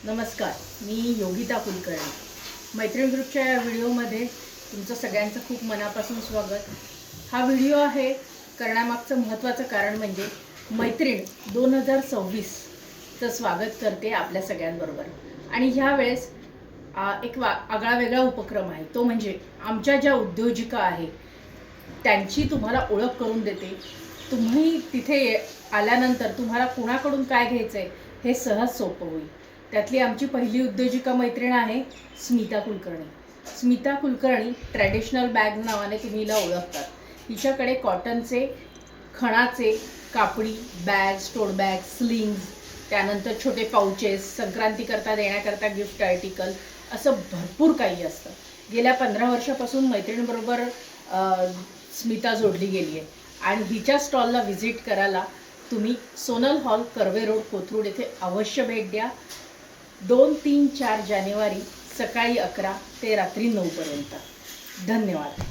नमस्कार, मी योगिता कुलकर्णी। मैत्रीण ग्रुपच्या या व्हिडिओमध्ये तुमचं सगळ्यांचं खूप मनापासून स्वागत। हा व्हिडिओ आहे करण्यामागचं महत्त्वाचं कारण म्हणजे मैत्रीण 2026चं स्वागत करते आपल्या सगळ्यांबरोबर। आणि ह्या वेळेस एक आगळा वेगळा उपक्रम आहे, तो म्हणजे आमच्या ज्या उद्योजिका आहेत त्यांची तुम्हाला ओळख करून देते। तुम्ही तिथे आल्यानंतर तुम्हाला कुणाकडून काय घ्यायचं आहे हे सहज सोपं होईल। त्यातली आमची पहिली उद्योजिका मैत्रीण आहे स्मिता कुलकर्णी। स्मिता कुलकर्णी ट्रॅडिशनल बॅग नावाने तुम्ही हिला ओळखतात। हिच्याकडे कॉटनचे, खणाचे, कापडी बॅग्स, टोट बॅग, स्लिंग्स, त्यानंतर छोटे पाउचेस, संक्रांतीकरता देण्याकरता गिफ्ट आर्टिकल, असं भरपूर काही असतं। गेल्या 15 वर्षापासून मैत्रिणीबरोबर स्मिता जोडली गेली आहे आणि हिच्या स्टॉलला व्हिजिट करायला तुम्ही सोनल हॉल, कर्वे रोड, कोथरूड येथे अवश्य भेट द्या। 2, 3, 4 जानेवारी सकाळी 11 ते रात्री 9 पर्यंत। धन्यवाद।